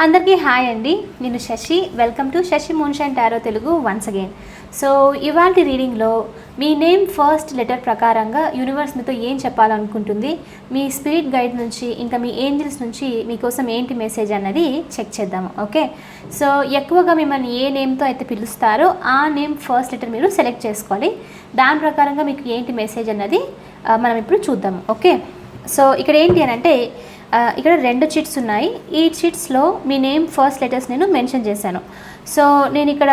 అందరికీ హాయ్ అండి. నేను Shashi. Welcome to Shashi moonshine tarot Telugu once again. So ఇవాల్టి రీడింగ్లో మీ నేమ్ ఫస్ట్ లెటర్ ప్రకారంగా యూనివర్స్ మీతో ఏం చెప్పాలనుకుంటుంది, మీ స్పిరిట్ గైడ్ నుంచి ఇంకా మీ ఏంజల్స్ నుంచి మీకోసం ఏంటి మెసేజ్ అన్నది చెక్ చేద్దాము. ఓకే, సో ఎక్కువగా మిమ్మల్ని ఏ నేమ్తో అయితే పిలుస్తారో ఆ నేమ్ ఫస్ట్ లెటర్ మీరు సెలెక్ట్ చేసుకోవాలి. దాని ప్రకారంగా మీకు ఏంటి మెసేజ్ అన్నది మనం ఇప్పుడు చూద్దాము. ఓకే, సో ఇక్కడ ఏంటి అని అంటే ఇక్కడ 2 చిట్స్ ఉన్నాయి. ఈ చిట్స్లో మీ నేమ్ ఫస్ట్ లెటర్స్ నేను మెన్షన్ చేశాను. సో నేను ఇక్కడ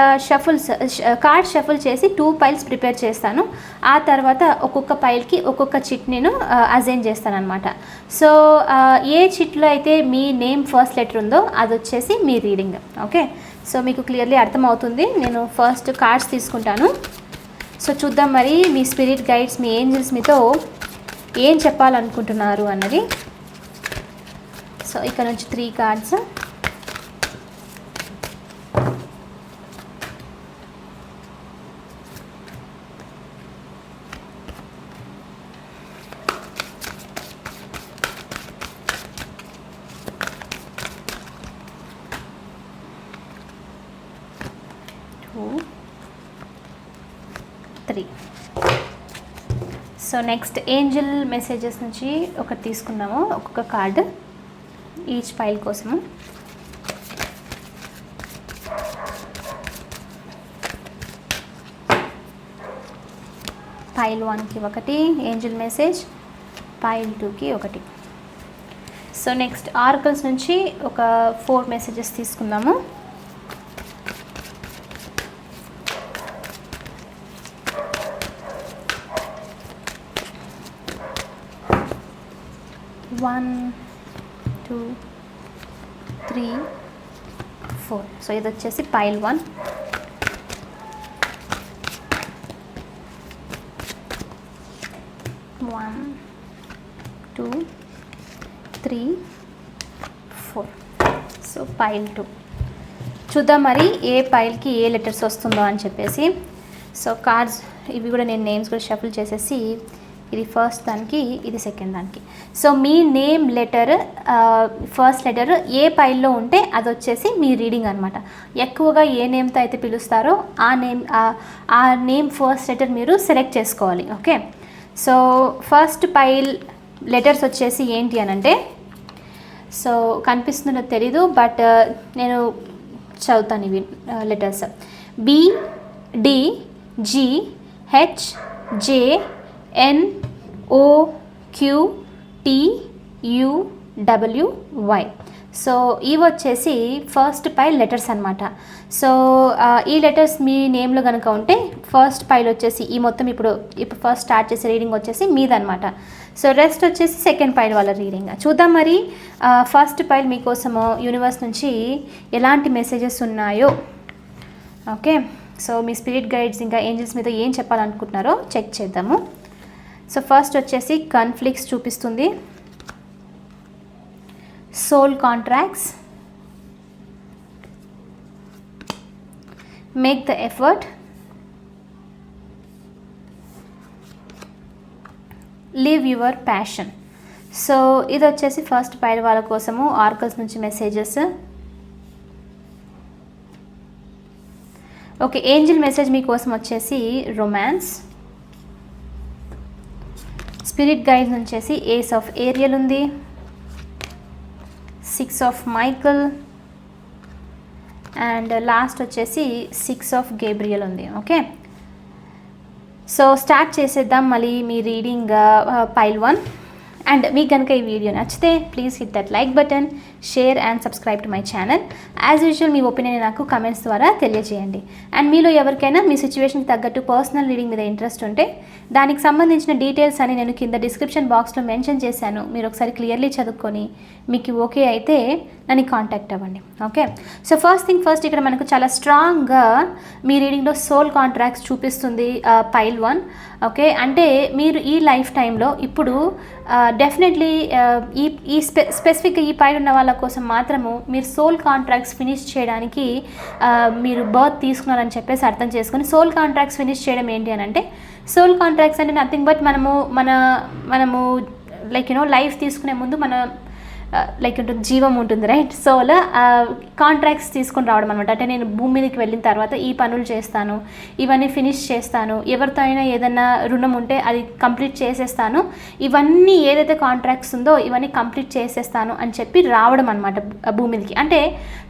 కార్డ్ షఫుల్ చేసి 2 పైల్స్ ప్రిపేర్ చేస్తాను. ఆ తర్వాత ఒక్కొక్క పైల్కి ఒక్కొక్క చిట్ నేను అజైన్ చేస్తాను అనమాట. సో ఏ చిట్లో అయితే మీ నేమ్ ఫస్ట్ లెటర్ ఉందో అది వచ్చేసి మీ రీడింగ్. ఓకే, సో మీకు క్లియర్లీ అర్థమవుతుంది. నేను ఫస్ట్ కార్డ్స్ తీసుకుంటాను. సో చూద్దాం మరి మీ స్పిరిట్ గైడ్స్, మీ ఏంజల్స్ మీతో ఏం చెప్పాలనుకుంటున్నారు అన్నది. సో ఇక్కడ నుంచి 3 cards. So next Angel messages నుంచి ఒకటి తీసుకున్నాము, ఒక్కొక్క కార్డు ఈచ్ ఫైల్ కోసము. ఫైల్ 1కి ఒకటి ఏంజల్ మెసేజ్, ఫైల్ 2కి ఒకటి. సో నెక్స్ట్ ఆర్కల్స్ నుంచి ఒక 4 మెసేజెస్ తీసుకుందాము. One, 2, 3, 4. సో ఇది వచ్చేసి పైల్ 1. One, 2, 3, 4. So pile 2. చూద్దాం మరి ఏ పైల్కి ఏ లెటర్స్ వస్తుందో అని చెప్పేసి. సో కార్డ్స్ ఇవి కూడా నేను నేమ్స్ కూడా షఫుల్ చేసేసి, ఇది ఫస్ట్ దానికి, ఇది సెకండ్ దానికి. సో మీ name letter first letter A పైల్లో ఉంటే అది వచ్చేసి మీ రీడింగ్ అనమాట. ఎక్కువగా ఏ నేమ్తో అయితే పిలుస్తారో ఆ నేమ్ ఫస్ట్ లెటర్ మీరు సెలెక్ట్ చేసుకోవాలి. Okay, so first pile letters వచ్చేసి ఏంటి అని అంటే, సో కనిపిస్తుందో తెలీదు బట్ నేను చదువుతాను ఇవి letters. B, D, G, H, J, N, O, Q, T, U, W, Y. So ఇవి వచ్చేసి ఫస్ట్ పైల్ లెటర్స్ అనమాట. సో ఈ లెటర్స్ మీ నేమ్లో కనుక ఉంటే ఫస్ట్ పైల్ వచ్చేసి ఈ మొత్తం ఇప్పుడు ఫస్ట్ స్టార్ట్ చేసే రీడింగ్ వచ్చేసి మీదనమాట. సో రెస్ట్ వచ్చేసి సెకండ్ పైల్ వాళ్ళ రీడింగ్. చూద్దాం మరి ఫస్ట్ పైల్ మీకోసము యూనివర్స్ నుంచి ఎలాంటి మెసేజెస్ ఉన్నాయో. ఓకే, సో మీ స్పిరిట్ గైడ్స్ ఇంకా ఏంజల్స్ మీద ఏం చెప్పాలనుకుంటున్నారో చెక్ చేద్దాము. సో ఫస్ట్ వచ్చేసి కాన్ఫ్లిక్ట్స్ చూపిస్తుంది, soul contracts, make the effort, live your passion. So ఇది వచ్చేసి ఫస్ట్ పైల్ వాళ్ళ కోసము ఆర్కల్స్ నుంచి మెసేజెస్. ఓకే, ఏంజల్ మెసేజ్ మీకోసం వచ్చేసి రొమాన్స్. స్పిరిట్ గైడ్స్ వచ్చేసి ఏస్ ఆఫ్ ఏరియల్ ఉంది, 6 ఆఫ్ మైకల్ అండ్ లాస్ట్ వచ్చేసి 6 ఆఫ్ గేబ్రియల్ ఉంది. ఓకే, సో స్టార్ట్ చేసేద్దాం మళ్ళీ మీ రీడింగ్ పైల్ 1. అండ్ మీకు కనుక ఈ వీడియో నచ్చితే please hit that like button, share and subscribe to my channel. As usual మీ ఒపీనియన్ నాకు కమెంట్స్ ద్వారా తెలియజేయండి. అండ్ మీలో ఎవరికైనా మీ సిచ్యువేషన్కి తగ్గట్టు పర్సనల్ రీడింగ్ మీద ఇంట్రెస్ట్ ఉంటే దానికి సంబంధించిన డీటెయిల్స్ అని నేను కింద డిస్క్రిప్షన్ బాక్స్లో మెన్షన్ చేశాను. మీరు ఒకసారి క్లియర్లీ చదువుకొని మీకు ఓకే అయితే నన్ను కాంటాక్ట్ అవ్వండి. Okay, so first thing first ఇక్కడ మనకు చాలా స్ట్రాంగ్గా మీ రీడింగ్లో సోల్ కాంట్రాక్ట్స్ చూపిస్తుంది పైల్ 1. ఓకే, అంటే మీరు ఈ లైఫ్ టైంలో ఇప్పుడు డెఫినెట్లీ ఈ స్పెసిఫిక్గా ఈ పైన ఉన్న వాళ్ళ కోసం మాత్రము మీరు సోల్ కాంట్రాక్ట్స్ ఫినిష్ చేయడానికి మీరు బర్త్ తీసుకున్నారని చెప్పేసి అర్థం చేసుకొని, సోల్ కాంట్రాక్ట్స్ ఫినిష్ చేయడం ఏంటి అని అంటే, సోల్ కాంట్రాక్ట్స్ అంటే నథింగ్ బట్ మనము లైక్ లైఫ్ తీసుకునే ముందు లైక్ ఉంటుంది, జీవం ఉంటుంది, రైట్. సోల్ కాంట్రాక్ట్స్ తీసుకొని రావడం అనమాట. అంటే నేను భూమి మీదకి వెళ్ళిన తర్వాత ఈ పనులు చేస్తాను, ఇవన్నీ ఫినిష్ చేస్తాను, ఎవరితో అయినా ఏదైనా రుణం ఉంటే అది కంప్లీట్ చేసేస్తాను, ఇవన్నీ ఏదైతే కాంట్రాక్ట్స్ ఉందో ఇవన్నీ కంప్లీట్ చేసేస్తాను అని చెప్పి రావడం అనమాట భూమి మీదకి. అంటే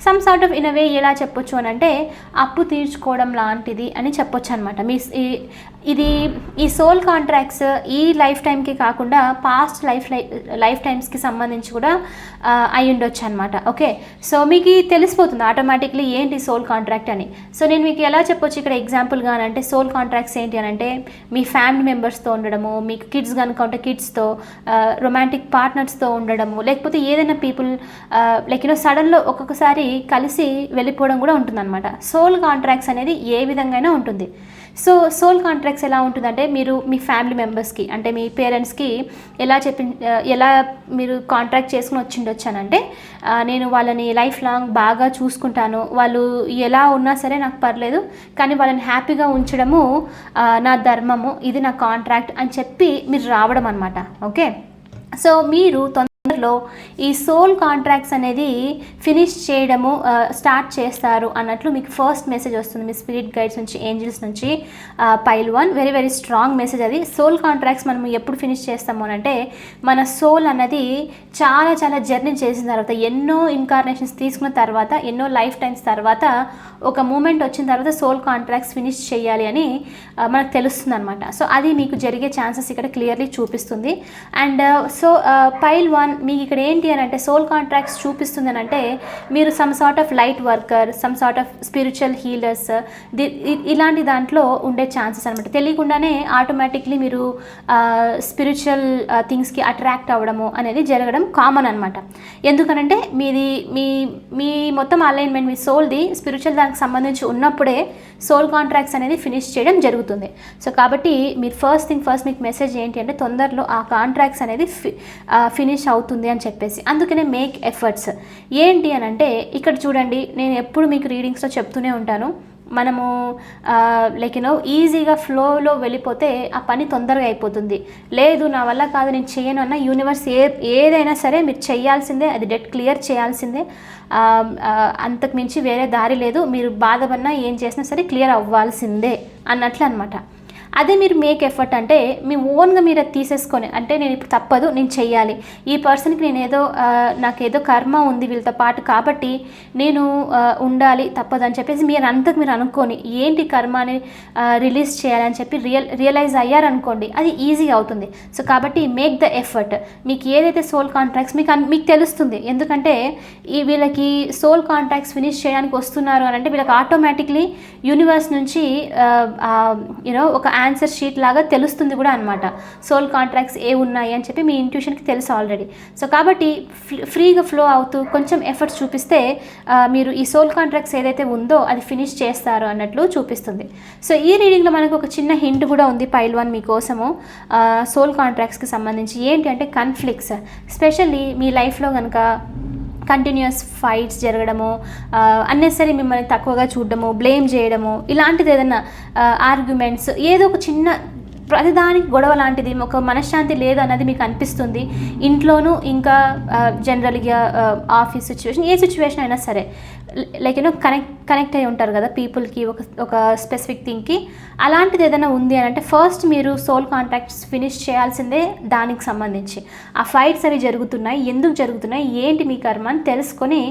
some sort of in a way ఎలా చెప్పొచ్చు అని అంటే అప్పు తీర్చుకోవడం లాంటిది అని చెప్పొచ్చు అనమాట. ఇది ఈ సోల్ కాంట్రాక్ట్స్ ఈ లైఫ్ టైంకి కాకుండా పాస్ట్ లైఫ్ టైమ్స్కి సంబంధించి కూడా అయి ఉండొచ్చు అనమాట. ఓకే, సో మీకు తెలిసిపోతుంది ఆటోమేటిక్లీ ఏంటి సోల్ కాంట్రాక్ట్ అని. సో నేను మీకు ఎలా చెప్పొచ్చు ఇక్కడ ఎగ్జాంపుల్గా అని అంటే సోల్ కాంట్రాక్ట్స్ ఏంటి అని అంటే మీ ఫ్యామిలీ మెంబర్స్తో ఉండడము, మీకు కిడ్స్ కనుక ఉంటే కిడ్స్తో, రొమాంటిక్ పార్ట్నర్స్తో ఉండడము, లేకపోతే ఏదైనా పీపుల్ లైక్ సడన్లో ఒక్కొక్కసారి కలిసి వెళ్ళిపోవడం కూడా ఉంటుందన్నమాట. సోల్ కాంట్రాక్ట్స్ అనేది ఏ విధంగా ఉంటుంది. సో సోల్ కాంట్రాక్ట్స్ ఎలా ఉంటుందంటే మీరు మీ ఫ్యామిలీ మెంబర్స్కి అంటే మీ పేరెంట్స్కి ఎలా మీరు కాంట్రాక్ట్ చేసుకుని వచ్చిండొచ్చానంటే నేను వాళ్ళని లైఫ్ లాంగ్ బాగా చూసుకుంటాను, వాళ్ళు ఎలా ఉన్నా సరే నాకు పర్లేదు, కానీ వాళ్ళని హ్యాపీగా ఉంచడము నా ధర్మము, ఇది నా కాంట్రాక్ట్ అని చెప్పి మీరు రావడం అనమాట. ఓకే, సో మీరు తొందరలో ఈ సోల్ కాంట్రాక్ట్స్ అనేది ఫినిష్ చేయడము స్టార్ట్ చేస్తారు అన్నట్లు మీకు ఫస్ట్ మెసేజ్ వస్తుంది మీ స్పిరిట్ గైడ్స్ నుంచి, ఏంజిల్స్ నుంచి. Pile 1 very very strong message అది. సోల్ కాంట్రాక్ట్స్ మనం ఎప్పుడు ఫినిష్ చేస్తాము అని అంటే మన సోల్ అన్నది చాలా చాలా జర్నీ చేసిన తర్వాత, ఎన్నో ఇన్కార్నేషన్స్ తీసుకున్న తర్వాత, ఎన్నో లైఫ్ టైమ్స్ తర్వాత ఒక మూమెంట్ వచ్చిన తర్వాత సోల్ కాంట్రాక్ట్స్ ఫినిష్ చేయాలి అని మనకు తెలుస్తుంది అనమాట. సో అది మీకు జరిగే ఛాన్సెస్ ఇక్కడ క్లియర్లీ చూపిస్తుంది. అండ్ సో పైల్ 1 మీకు ఇక్కడ ఏంటి అని అంటే సోల్ కాంట్రాక్ట్స్ చూపిస్తుంది అని అంటే మీరు some sort of light worker, some sort of spiritual healers, ఇలాంటి దాంట్లో ఉండే ఛాన్సెస్ అనమాట. తెలియకుండానే ఆటోమేటిక్లీ మీరు స్పిరిచువల్ థింగ్స్కి అట్రాక్ట్ అవ్వడము అనేది జరగడం కామన్ అనమాట. ఎందుకనంటే మీ మొత్తం అలైన్మెంట్ మీ సోల్ది స్పిరిచువల్ దానికి సంబంధించి ఉన్నప్పుడే సోల్ కాంట్రాక్ట్స్ అనేది ఫినిష్ చేయడం జరుగుతుంది. సో కాబట్టి మీరు ఫస్ట్ మీకు మెసేజ్ ఏంటి అంటే తొందరలో ఆ కాంట్రాక్ట్స్ అనేది ఫినిష్ అవుతుంది అని చెప్పేసి. అందుకనే మేక్ ఎఫర్ట్స్ ఏంటి అని అంటే ఇక్కడ చూడండి, నేను ఎప్పుడు మీకు రీడింగ్స్లో చెప్తూనే ఉంటాను, మనము లైక్ ఈజీగా ఫ్లోలో వెళ్ళిపోతే ఆ పని తొందరగా అయిపోతుంది. లేదు నా వల్ల కాదు నేను చేయను అన్న యూనివర్స్ ఏదైనా సరే మీరు చేయాల్సిందే, అది డెట్ క్లియర్ చేయాల్సిందే, అంతకు మించి వేరే దారి లేదు, మీరు బాధపడినా ఏం చేసినా సరే క్లియర్ అవ్వాల్సిందే అన్నట్లు అనమాట. అదే మీరు మేక్ ఎఫర్ట్ అంటే మీ ఓన్గా మీరు అది తీసేసుకొని అంటే నేను ఇప్పుడు తప్పదు నేను చెయ్యాలి, ఈ పర్సన్కి నాకేదో కర్మ ఉంది వీళ్ళతో పాటు కాబట్టి నేను ఉండాలి తప్పదు అని చెప్పేసి మీరు అనుకొని ఏంటి కర్మని రిలీజ్ చేయాలని చెప్పి రియలైజ్ అయ్యారనుకోండి, అది ఈజీగా అవుతుంది. సో కాబట్టి మేక్ ద ఎఫర్ట్. మీకు ఏదైతే సోల్ కాంట్రాక్ట్స్ మీకు తెలుస్తుంది, ఎందుకంటే వీళ్ళకి సోల్ కాంట్రాక్ట్స్ ఫినిష్ చేయడానికి వస్తున్నారు అని అంటే వీళ్ళకి ఆటోమేటిక్లీ యూనివర్స్ నుంచి ఒక ఆన్సర్ షీట్ లాగా తెలుస్తుంది కూడా అనమాట, సోల్ కాంట్రాక్ట్స్ ఏ ఉన్నాయి అని చెప్పి మీ ఇంట్యూషన్కి తెలుసు ఆల్రెడీ. సో కాబట్టి ఫ్రీగా ఫ్లో అవుతూ కొంచెం ఎఫర్ట్స్ చూపిస్తే మీరు ఈ సోల్ కాంట్రాక్ట్స్ ఏదైతే ఉందో అది ఫినిష్ చేస్తారు అన్నట్లు చూపిస్తుంది. సో ఈ రీడింగ్లో మనకు ఒక చిన్న హింట్ కూడా ఉంది పైల్ 1 మీకోసము సోల్ కాంట్రాక్ట్స్కి సంబంధించి. ఏంటి అంటే కన్ఫ్లిక్ట్స్, స్పెషల్లీ మీ లైఫ్లో కనుక కంటిన్యూస్ ఫైట్స్ జరగడము, అన్నెసరీ మిమ్మల్ని తక్కువగా చూడడము, బ్లేమ్ చేయడము, ఇలాంటిది ఏదైనా ఆర్గ్యుమెంట్స్, ఏదో ఒక చిన్న ప్రతిదానికి గొడవ లాంటిది, ఒక మనశ్శాంతి లేదు అన్నది మీకు అనిపిస్తుంది ఇంట్లోనూ, ఇంకా జనరల్గా ఆఫీస్ సిచ్యువేషన్, ఏ సిచ్యువేషన్ అయినా సరే లైక్ కనెక్ట్ అయి ఉంటారు కదా పీపుల్కి ఒక స్పెసిఫిక్ థింగ్కి. అలాంటిది ఏదైనా ఉంది అని అంటే ఫస్ట్ మీరు సోల్ కాంట్రాక్ట్స్ ఫినిష్ చేయాల్సిందే దానికి సంబంధించి. ఆ ఫైట్స్ అవి జరుగుతున్నాయి, ఎందుకు జరుగుతున్నాయి, ఏంటి మీ కర్మ అని తెలుసుకొని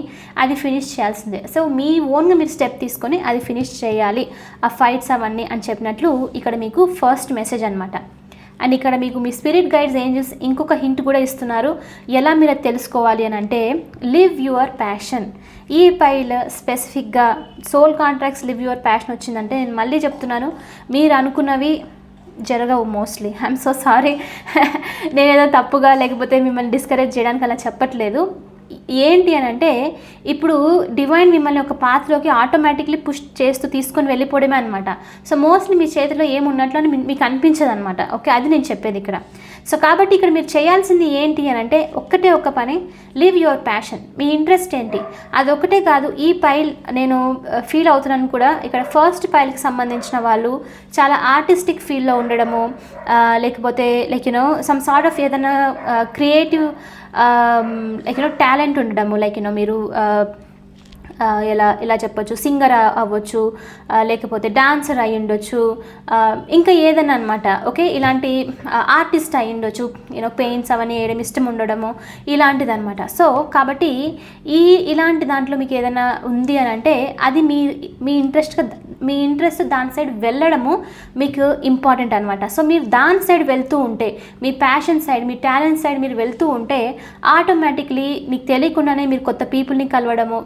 అది ఫినిష్ చేయాల్సిందే. సో మీ ఓన్గా మీరు స్టెప్ తీసుకొని అది ఫినిష్ చేయాలి ఆ ఫైట్స్ అవన్నీ అని చెప్పినట్లు ఇక్కడ మీకు ఫస్ట్ మెసేజ్ అనమాట. అండ్ ఇక్కడ మీకు మీ స్పిరిట్ గైడ్స్ ఏంజల్స్ ఇంకొక హింట్ కూడా ఇస్తున్నారు, ఎలా మీరు తెలుసుకోవాలి అని అంటే లివ్ యువర్ ప్యాషన్. ఈ పైల్ స్పెసిఫిక్గా soul contracts live your passion వచ్చిందంటే నేను మళ్ళీ చెప్తున్నాను, మీరు అనుకున్నవి జరగవు మోస్ట్లీ. ఐఎమ్ సో సారీ, నేనేదో తప్పుగా లేకపోతే మిమ్మల్ని డిస్కరేజ్ చేయడానికి అలా చెప్పట్లేదు. ఏంటి అని అంటే ఇప్పుడు డివైన్ మిమ్మల్ని ఒక పాత్రలోకి ఆటోమేటిక్లీ పుష్ చేస్తూ తీసుకొని వెళ్ళిపోవడమే అనమాట. సో మోస్ట్లీ మీ చేతిలో ఏమున్నట్లు అని మీకు అనిపించదు అనమాట. ఓకే, అది నేను చెప్పేది ఇక్కడ. సో కాబట్టి ఇక్కడ మీరు చేయాల్సింది ఏంటి అని అంటే ఒక్కటే ఒక్క పని, live your passion. Me interest ఏంటి అదొకటే కాదు. ఈ పైల్ నేను ఫీల్ అవుతున్నాను కూడా, ఇక్కడ ఫస్ట్ పైల్కి సంబంధించిన వాళ్ళు చాలా ఆర్టిస్టిక్ ఫీల్డ్లో ఉండడము, లేకపోతే లైక్ సమ్ సార్ట్ ఆఫ్ ఏదైనా క్రియేటివ్ లైక్ టాలెంట్ ఉండడము, లైక్ మీరు ఎలా చెప్పొచ్చు, సింగర్ అవ్వచ్చు, లేకపోతే డాన్సర్ అయి ఉండొచ్చు, ఇంకా ఏదైనా అనమాట. ఓకే, ఇలాంటి ఆర్టిస్ట్ అయి ఉండొచ్చు, పెయింట్స్ అవన్నీ వేయడం ఇష్టం ఉండడము, ఇలాంటిది అనమాట. సో కాబట్టి ఇలాంటి దాంట్లో మీకు ఏదైనా ఉంది అని అంటే అది మీ ఇంట్రెస్ట్ దాని సైడ్ వెళ్ళడము మీకు ఇంపార్టెంట్ అనమాట. సో మీరు దాని సైడ్ వెళ్తూ ఉంటే, మీ ప్యాషన్ సైడ్, మీ టాలెంట్ సైడ్ మీరు వెళ్తూ ఉంటే ఆటోమేటిక్లీ మీకు తెలియకుండానే మీరు కొత్త పీపుల్ని కలవడము.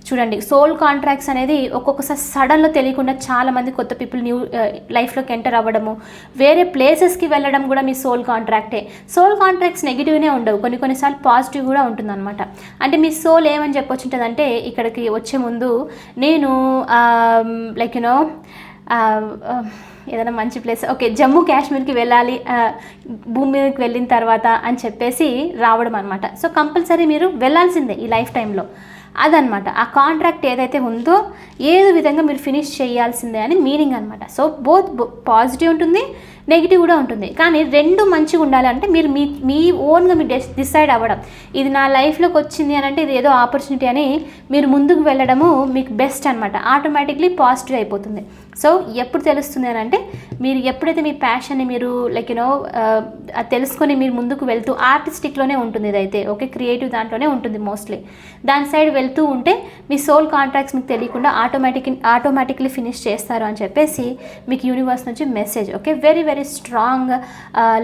చూడండి, సోల్ కాంట్రాక్ట్స్ అనేది ఒక్కొక్కసారి సడన్లో తెలియకుండా చాలామంది కొత్త పీపుల్ న్యూ లైఫ్లోకి ఎంటర్ అవ్వడము, వేరే ప్లేసెస్కి వెళ్ళడం కూడా మీ సోల్ కాంట్రాక్టే. సోల్ కాంట్రాక్ట్స్ నెగిటివ్నే ఉండవు, కొన్నిసార్లు పాజిటివ్ కూడా ఉంటుందన్నమాట. అంటే మీ సోల్ ఏమని చెప్పొచ్చుంటుందంటే, ఇక్కడికి వచ్చే ముందు నేను లైక్ ఏదైనా మంచి ప్లేస్, ఓకే జమ్మూ కాశ్మీర్కి వెళ్ళాలి భూమి మీదకి వెళ్ళిన తర్వాత అని చెప్పేసి రావడం అనమాట. సో కంపల్సరీ మీరు వెళ్ళాల్సిందే ఈ లైఫ్ టైంలో, అదనమాట. ఆ కాంట్రాక్ట్ ఏదైతే ఉందో ఏదో విధంగా మీరు ఫినిష్ చేయాల్సిందే అని మీనింగ్ అనమాట. సో బోత్ పాజిటివ్ ఉంటుంది, నెగిటివ్ కూడా ఉంటుంది. కానీ రెండు మంచిగా ఉండాలి అంటే మీరు మీ ఓన్గా మీరు డిసైడ్ అవ్వడం, ఇది నా లైఫ్లోకి వచ్చింది అని అంటే ఇది ఏదో ఆపర్చునిటీ అని మీరు ముందుకు వెళ్ళడము మీకు బెస్ట్ అనమాట. ఆటోమేటిక్లీ పాజిటివ్ అయిపోతుంది. సో ఎప్పుడు తెలుస్తుంది అని అంటే, మీరు ఎప్పుడైతే మీ ప్యాషన్ని మీరు లైక్ అది తెలుసుకొని మీరు ముందుకు వెళ్తూ, ఆర్టిస్టిక్లోనే ఉంటుంది ఇదైతే, ఓకే క్రియేటివ్ దాంట్లోనే ఉంటుంది మోస్ట్లీ, దాని సైడ్ వెళ్తూ ఉంటే మీ సోల్ కాంట్రాక్ట్స్ మీకు తెలియకుండా ఆటోమేటిక్లీ ఫినిష్ చేస్తారు అని చెప్పేసి మీకు యూనివర్స్ నుంచి message. Okay, very very strong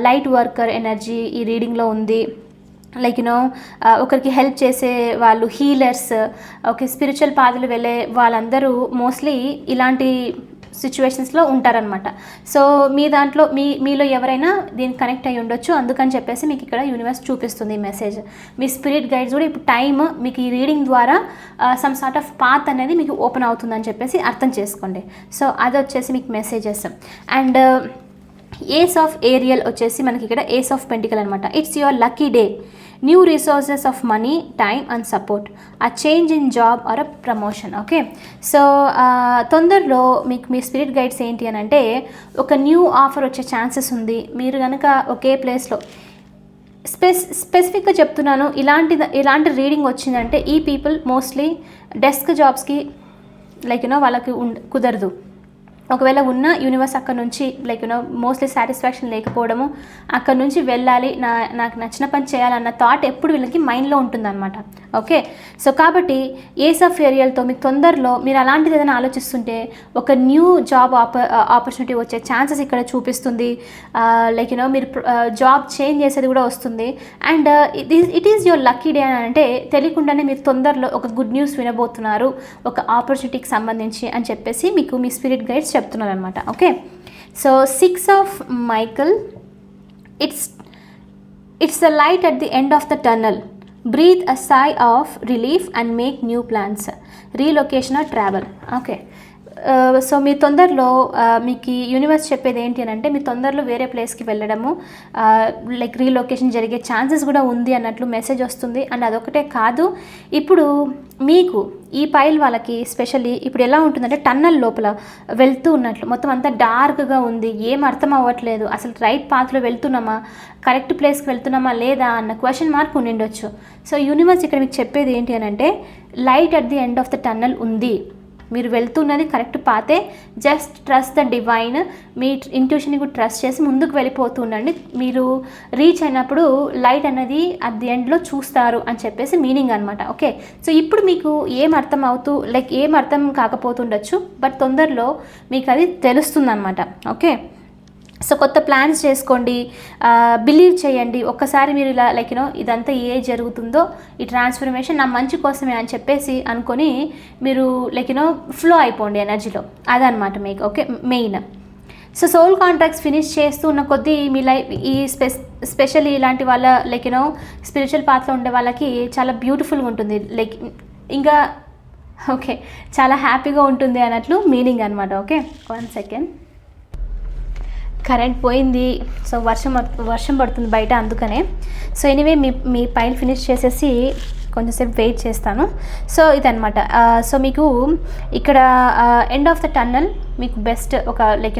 light worker energy ఈ రీడింగ్లో ఉంది. లైక్ ఒకరికి హెల్ప్ చేసే వాళ్ళు, హీలర్స్, ఓకే స్పిరిచువల్ పాదులు వెళ్ళే వాళ్ళందరూ మోస్ట్లీ ఇలాంటి సిచ్యువేషన్స్లో ఉంటారనమాట. సో మీ దాంట్లో మీలో ఎవరైనా దీనికి కనెక్ట్ అయ్యి ఉండొచ్చు, అందుకని చెప్పేసి మీకు ఇక్కడ యూనివర్స్ చూపిస్తుంది ఈ మెసేజ్. మీ స్పిరిట్ గైడ్స్ కూడా ఇప్పుడు టైమ్ మీకు ఈ రీడింగ్ ద్వారా సమ్ సార్ట్ ఆఫ్ పాత్ అనేది మీకు ఓపెన్ అవుతుందని చెప్పేసి అర్థం చేసుకోండి. సో అది వచ్చేసి మీకు messages. And ace of Ariel వచ్చేసి మనకి ఇక్కడ ఏస్ ఆఫ్ పెంటికల్ అనమాట. It's your lucky day, new resources of money, time and support, a change in job or a promotion. Okay, so తొందరలో మీకు మీ స్పిరిట్ గైడ్స్ ఏంటి అని అంటే, ఒక న్యూ ఆఫర్ వచ్చే ఛాన్సెస్ ఉంది. మీరు కనుక ఒకే ప్లేస్లో స్పెసిఫిక్గా చెప్తున్నాను, ఇలాంటి రీడింగ్ వచ్చిందంటే ఈ పీపుల్ మోస్ట్లీ డెస్క్ జాబ్స్కి లైక్ వాళ్ళకి కుదరదు. ఒకవేళ ఉన్న యూనివర్స్ అక్కడ నుంచి లైక్ మోస్ట్లీ సాటిస్ఫాక్షన్ లేకపోవడము, అక్కడ నుంచి వెళ్ళాలి, నాకు నచ్చిన పని చేయాలన్న థాట్ ఎప్పుడు వీళ్ళకి మైండ్లో ఉంటుందన్నమాట. ఓకే, సో కాబట్టి ఏస్ ఆఫ్ ఏరియల్తో మీకు తొందరలో మీరు అలాంటిది ఏదైనా ఆలోచిస్తుంటే ఒక న్యూ జాబ్ ఆపర్చునిటీ వచ్చే ఛాన్సెస్ ఇక్కడ చూపిస్తుంది. లైక్ మీరు జాబ్ చేంజ్ చేసేది కూడా వస్తుంది. And it is your lucky day అని అంటే తెలియకుండానే మీరు తొందరలో ఒక గుడ్ న్యూస్ వినబోతున్నారు ఒక ఆపర్చునిటీకి సంబంధించి అని చెప్పేసి మీకు మీ స్పిరిట్ గైడ్స్ చెప్తున్నారు అనమాట. Okay, so 6 of Michael, it's the light at the end of the tunnel, breathe a sigh of relief and make new plans, relocation or travel. Okay, so మీ తొందరలో మీకు యూనివర్స్ చెప్పేది ఏంటి అని అంటే, మీ తొందరలో వేరే ప్లేస్కి వెళ్ళడము, లైక్ రీలొకేషన్ జరిగే ఛాన్సెస్ కూడా ఉంది అన్నట్లు మెసేజ్ వస్తుంది. అండ్ అదొకటే కాదు, ఇప్పుడు మీకు ఈ పైల్ వాళ్ళకి స్పెషల్లీ ఇప్పుడు ఎలా ఉంటుందంటే, టన్నల్ లోపల వెళ్తూ ఉన్నట్లు, మొత్తం అంతా డార్క్గా ఉంది, ఏం అర్థం అవ్వట్లేదు, అసలు రైట్ పాత్లో వెళ్తున్నామా, కరెక్ట్ ప్లేస్కి వెళ్తున్నామా లేదా అన్న క్వశ్చన్ మార్క్ ఉండిండొచ్చు. సో యూనివర్స్ ఇక్కడ మీకు చెప్పేది ఏంటి అని అంటే, light at the end of the tunnel ఉంది, మీరు వెళ్తున్నది కరెక్ట్ పాతే, జస్ట్ ట్రస్ట్ ద డివైన్, మీ ఇంట్యూషన్ని కూడా ట్రస్ట్ చేసి ముందుకు వెళ్ళిపోతూ ఉండండి. మీరు రీచ్ అయినప్పుడు లైట్ అనేది అట్ ది ఎండ్లో చూస్తారు అని చెప్పేసి మీనింగ్ అనమాట. ఓకే, సో ఇప్పుడు మీకు ఏం అర్థం కాకపోతుండొచ్చు, బట్ తొందరలో మీకు అది తెలుస్తుంది అనమాట. ఓకే, సో కొత్త ప్లాన్స్ చేసుకోండి, బిలీవ్ చేయండి. ఒక్కసారి మీరు ఇలా లైక్ ఇదంతా ఏ జరుగుతుందో ఈ ట్రాన్స్ఫర్మేషన్ నా మంచి కోసమే అని చెప్పేసి అనుకొని మీరు లైక్ ఫ్లో అయిపోండి ఎనర్జీలో, అదనమాట మీకు. Okay, main. So soul contracts finish చేస్తూ ఉన్న కొద్దీ మీ లైఫ్ ఈ స్పెషల్లీ ఇలాంటి వాళ్ళ లైక్ స్పిరిచువల్ పాత్లో ఉండే వాళ్ళకి చాలా బ్యూటిఫుల్గా ఉంటుంది, లైక్ ఇంకా ఓకే చాలా హ్యాపీగా ఉంటుంది అన్నట్లు మీనింగ్ అనమాట. ఓకే, 1 సెకండ్, కరెంట్ పోయింది, సో వర్షం పడుతుంది బయట, అందుకనే. సో ఎనీవే మీ పైల్ ఫినిష్ చేసేసి కొంచెంసేపు వెయిట్ చేస్తాను. సో ఇదనమాట. సో మీకు ఇక్కడ ఎండ్ ఆఫ్ ద టన్నల్ మీకు బెస్ట్ ఒక లైక్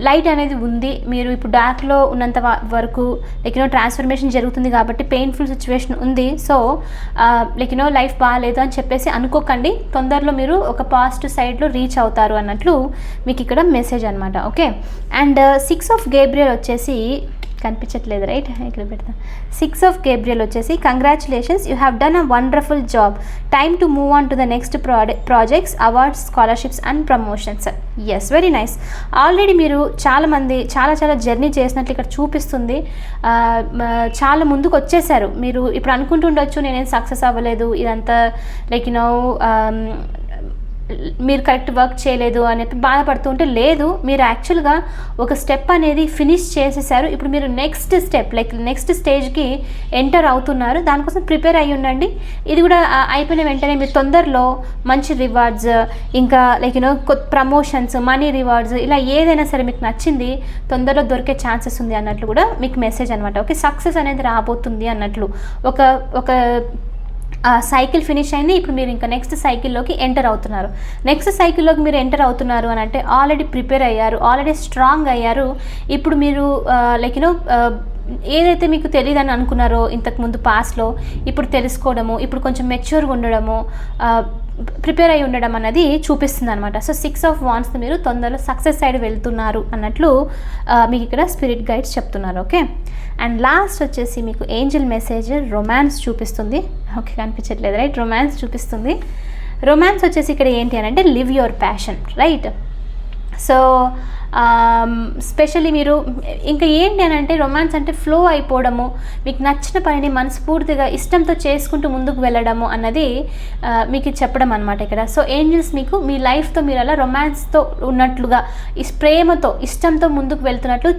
లైట్ అనేది ఉంది, మీరు ఇప్పుడు డార్క్లో ఉన్నంత వరకు లైక్ ట్రాన్స్ఫర్మేషన్ జరుగుతుంది కాబట్టి పెయిన్ఫుల్ సిచ్యువేషన్ ఉంది. సో లైక్ లైఫ్ బాగాలేదు అని చెప్పేసి అనుకోకండి, తొందరలో మీరు ఒక పాజిటివ్ సైడ్లో రీచ్ అవుతారు అన్నట్లు మీకు ఇక్కడ మెసేజ్ అనమాట. ఓకే, అండ్ 6 ఆఫ్ గేబ్రియల్ వచ్చేసి కనిపించట్లేదు, రైట్, ఇక్కడ పెడతాను. 6 ఆఫ్ గేబ్రియల్ వచ్చేసి congratulations, you have done a wonderful job, time to move on to the next projects, awards, scholarships and promotions. Yes, very nice. Already మీరు చాలా journey చేసినట్లు ఇక్కడ చూపిస్తుంది. చాలా ముందుకు వచ్చేసారు. మీరు ఇప్పుడు అనుకుంటుండొచ్చు నేనేం సక్సెస్ అవ్వలేదు, ఇదంతా లైక్ మీరు కరెక్ట్ వర్క్ చేయలేదు అని బాధపడుతూ ఉంటే, లేదు, మీరు యాక్చువల్గా ఒక స్టెప్ అనేది ఫినిష్ చేసేసారు. ఇప్పుడు మీరు నెక్స్ట్ స్టెప్ లైక్ నెక్స్ట్ స్టేజ్కి ఎంటర్ అవుతున్నారు. దానికోసం ప్రిపేర్ అయ్యి ఉండండి. ఇది కూడా అయిపోయిన వెంటనే మీరు తొందరలో మంచి రివార్డ్స్, ఇంకా లైక్ ప్రమోషన్స్, మనీ రివార్డ్స్, ఇలా ఏదైనా సరే మీకు నచ్చింది తొందరలో దొరికే ఛాన్సెస్ ఉంది అన్నట్లు కూడా మీకు మెసేజ్ అనమాట. ఓకే, సక్సెస్ అనేది రాబోతుంది అన్నట్లు. ఒక సైకిల్ ఫినిష్ అయింది, ఇప్పుడు మీరు ఇంకా నెక్స్ట్ సైకిల్లోకి ఎంటర్ అవుతున్నారు. నెక్స్ట్ సైకిల్లోకి మీరు ఎంటర్ అవుతున్నారు అని అంటే ఆల్రెడీ ప్రిపేర్ అయ్యారు, ఆల్రెడీ స్ట్రాంగ్ అయ్యారు. ఇప్పుడు మీరు లైక్ ఏదైతే మీకు తెలియదని అనుకున్నారో ఇంతకుముందు పాస్ట్లో, ఇప్పుడు తెలుసుకోవడము, ఇప్పుడు కొంచెం మెచ్యూర్గా ఉండడము, ప్రిపేర్ అయి ఉండడం అన్నది చూపిస్తుంది అనమాట. సో 6 ఆఫ్ వాండ్స్ మీరు తొందరలో సక్సెస్ సైడ్ వెళ్తున్నారు అన్నట్లు మీకు ఇక్కడ స్పిరిట్ గైడ్స్ చెప్తున్నారు. ఓకే, అండ్ లాస్ట్ వచ్చేసి మీకు ఏంజల్ మెసేజ్ రొమాన్స్ చూపిస్తుంది. ఓకే, కనిపించట్లేదు, రైట్, రొమాన్స్ చూపిస్తుంది. రొమాన్స్ వచ్చేసి ఇక్కడ ఏంటి అని అంటే live your passion, right. So specially మీరు ఇంకా ఏంటి అని అంటే రొమాన్స్ అంటే ఫ్లో అయిపోవడము, మీకు నచ్చిన పనిని మనస్ఫూర్తిగా ఇష్టంతో చేసుకుంటూ ముందుకు వెళ్ళడము అన్నది మీకు చెప్పడం అనమాట ఇక్కడ. సో ఏంజల్స్ మీకు మీ లైఫ్తో మీరు అలా రొమాన్స్తో ఉన్నట్లుగా, ప్రేమతో ఇష్టంతో ముందుకు వెళ్తున్నట్లు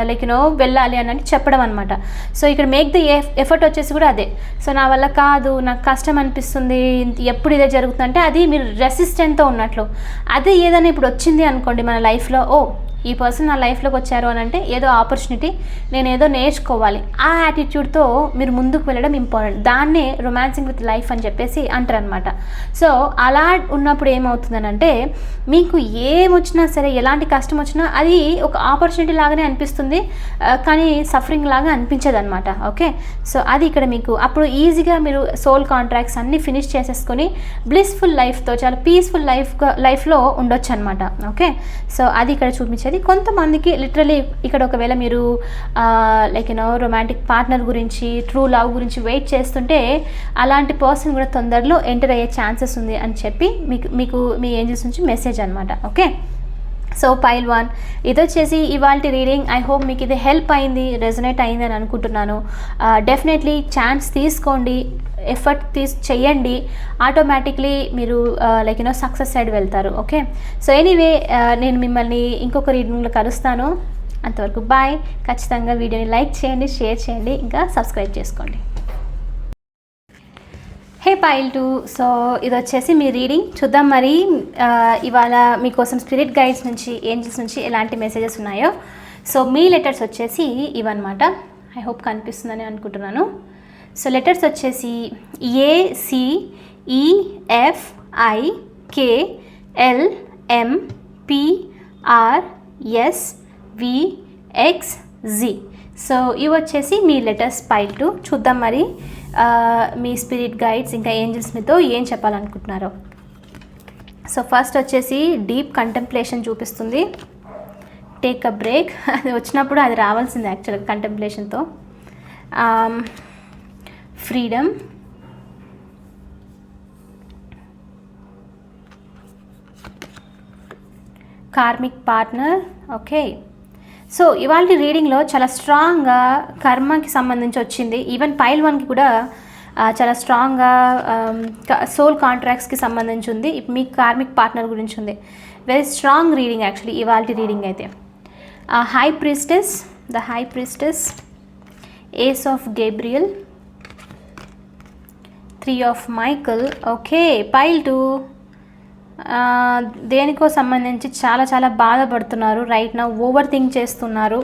లైక్ వెళ్ళాలి అన్నట్టు చెప్పడం అనమాట. సో ఇక్కడ మేక్ ది ఎఫర్ట్ వచ్చేసి కూడా అదే. సో నా వల్ల కాదు, నాకు కష్టం అనిపిస్తుంది, ఎప్పుడు ఇదే జరుగుతుందంటే అది మీరు రెసిస్టెంట్తో ఉన్నట్లు. అదే ఏదైనా ఇప్పుడు వచ్చింది అనుకోండి మన లైఫ్లో, ఓ ఈ పర్సన్ నా లైఫ్లోకి వచ్చారు అని అంటే ఏదో ఆపర్చునిటీ, నేను ఏదో నేర్చుకోవాలి, ఆ యాటిట్యూడ్తో మీరు ముందుకు వెళ్ళడం ఇంపార్టెంట్. దాన్నే రొమాన్సింగ్ విత్ లైఫ్ అని చెప్పేసి అంటారు అనమాట. సో అలా ఉన్నప్పుడు ఏమవుతుందనంటే మీకు ఏమొచ్చినా సరే, ఎలాంటి కష్టం వచ్చినా అది ఒక ఆపర్చునిటీ లాగానే అనిపిస్తుంది, కానీ సఫరింగ్ లాగా అనిపించదు అనమాట. ఓకే, సో అది ఇక్కడ మీకు అప్పుడు ఈజీగా మీరు సోల్ కాంట్రాక్ట్స్ అన్నీ ఫినిష్ చేసేసుకొని బ్లిస్ఫుల్ లైఫ్తో చాలా పీస్ఫుల్ లైఫ్లో ఉండొచ్చు అనమాట. ఓకే, సో అది ఇక్కడ చూపించేది. కొంతమందికి లిటరలీ ఇక్కడ ఒకవేళ మీరు లైక్ రొమాంటిక్ పార్ట్నర్ గురించి, ట్రూ లవ్ గురించి వెయిట్ చేస్తుంటే అలాంటి పర్సన్ కూడా తొందరలో ఎంటర్ అయ్యే ఛాన్సెస్ ఉంది అని చెప్పి మీకు మీ ఏంజల్స్ నుంచి మెసేజ్ అనమాట. ఓకే, సో పైల్ 1 ఇది వచ్చేసి ఇవాల్టి రీడింగ్. ఐ హోప్ మీకు ఇది హెల్ప్ అయింది, రెజొనేట్ అయింది అని అనుకుంటున్నాను. డెఫినెట్లీ ఛాన్స్ తీసుకోండి, ఎఫర్ట్ చెయ్యండి, ఆటోమేటిక్లీ మీరు లైక్ సక్సెస్ సైడ్ వెళ్తారు. ఓకే, సో ఎనీవే నేను మిమ్మల్ని ఇంకొక రీడింగ్లో కలుస్తాను. అంతవరకు బాయ్. ఖచ్చితంగా వీడియోని లైక్ చేయండి, షేర్ చేయండి, ఇంకా సబ్స్క్రైబ్ చేసుకోండి. హే పైల్ 2, సో ఇది వచ్చేసి మీ రీడింగ్. చూద్దాం మరి ఇవాళ మీకోసం స్పిరిట్ గైడ్స్ నుంచి, ఏంజల్స్ నుంచి ఎలాంటి మెసేజెస్ ఉన్నాయో. సో మీ లెటర్స్ వచ్చేసి ఇవన్నమాట. ఐ హోప్ కనిపిస్తుందని అనుకుంటున్నాను. సో లెటర్స్ వచ్చేసి ACEFIKLMPRSVXZ. సో ఇవి వచ్చేసి మీ లెటర్స్ పైల్ 2. చూద్దాం మరి మీ స్పిరిట్ గైడ్స్ ఇంకా ఏంజల్స్ మీతో ఏం చెప్పాలనుకుంటున్నారో. సో ఫస్ట్ వచ్చేసి డీప్ కంటెంప్లేషన్ చూపిస్తుంది. Take a break. అది వచ్చినప్పుడు అది రావాల్సింది యాక్చువల్గా కంటెంప్లేషన్తో. Freedom, karmic partner. Okay, so ఇవాళ రీడింగ్లో చాలా స్ట్రాంగ్గా కర్మకి సంబంధించి వచ్చింది. ఈవెన్ పైల్ 1కి కూడా చాలా స్ట్రాంగ్గా సోల్ కాంట్రాక్ట్స్కి సంబంధించి ఉంది. మీ కార్మిక్ పార్ట్నర్ గురించి ఉంది. వెరీ స్ట్రాంగ్ రీడింగ్ యాక్చువల్లీ ఇవాళ రీడింగ్ అయితే. High priestess, the high priestess, ace of Gabriel, 3 of Michael. Okay, pile 2 దేనికో సంబంధించి చాలా బాధపడుతున్నారు రైట్ నా, ఓవర్ థింక్ చేస్తున్నారు,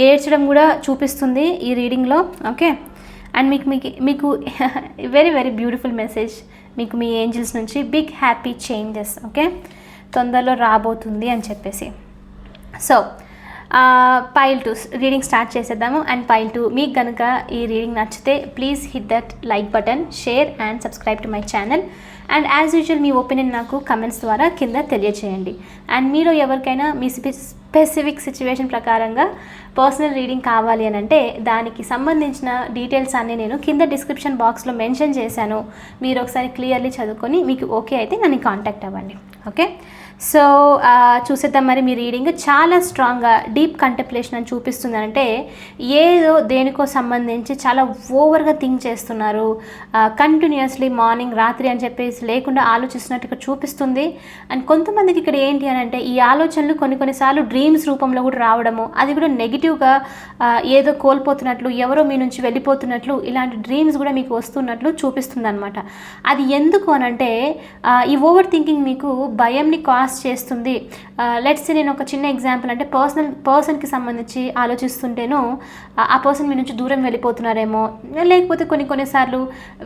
ఏడ్చడం కూడా చూపిస్తుంది ఈ రీడింగ్లో. ఓకే, అండ్ మీకు వెరీ బ్యూటిఫుల్ మెసేజ్ మీకు మీ ఏంజల్స్ నుంచి. బిగ్ హ్యాపీ చేంజెస్, ఓకే, తొందరలో రాబోతుంది అని చెప్పేసి. సో పైల్ 2 రీడింగ్ స్టార్ట్ చేసేద్దాము. అండ్ పైల్ 2 మీకు కనుక ఈ రీడింగ్ నచ్చితే please hit that like button, share and subscribe to my channel. And as usual మీ ఒపీనియన్ నాకు కమెంట్స్ ద్వారా కింద తెలియచేయండి. అండ్ మీరు ఎవరికైనా మీ స్పెసిఫిక్ సిచ్యువేషన్ ప్రకారంగా పర్సనల్ రీడింగ్ కావాలి అని అంటే దానికి సంబంధించిన డీటెయిల్స్ అన్నీ నేను కింద డిస్క్రిప్షన్ బాక్స్లో మెన్షన్ చేశాను. మీరు ఒకసారి క్లియర్లీ చదువుకొని మీకు ఓకే అయితే నన్ను కాంటాక్ట్ అవ్వండి. ఓకే, సో చూసేద్దాం. మరి మీ రీడింగ్ చాలా స్ట్రాంగ్గా డీప్ కంటెంప్లేషన్ అని చూపిస్తుంది. అంటే ఏదో దేనికో సంబంధించి చాలా ఓవర్గా థింక్ చేస్తున్నారు, కంటిన్యూస్లీ మార్నింగ్ రాత్రి అని చెప్పేసి లేకుండా ఆలోచిస్తున్నట్టుగా చూపిస్తుంది. అండ్ కొంతమందికి ఇక్కడ ఏంటి అని అంటే ఈ ఆలోచనలు కొన్నిసార్లు డ్రీమ్స్ రూపంలో కూడా రావడము, అది కూడా నెగిటివ్గా ఏదో కోల్పోతున్నట్లు, ఎవరో మీ నుంచి వెళ్ళిపోతున్నట్లు, ఇలాంటి డ్రీమ్స్ కూడా మీకు వస్తున్నట్లు చూపిస్తుంది అనమాట. అది ఎందుకు అనంటే ఈ ఓవర్ థింకింగ్ మీకు భయంని కాజ్ చేస్తుంది. లెట్స్ సే నేను ఒక చిన్న ఎగ్జాంపుల్ అంటే పర్సన్కి సంబంధించి ఆలోచిస్తుంటేనో ఆ పర్సన్ మీ నుంచి దూరం వెళ్ళిపోతున్నారేమో, లేకపోతే కొన్నిసార్లు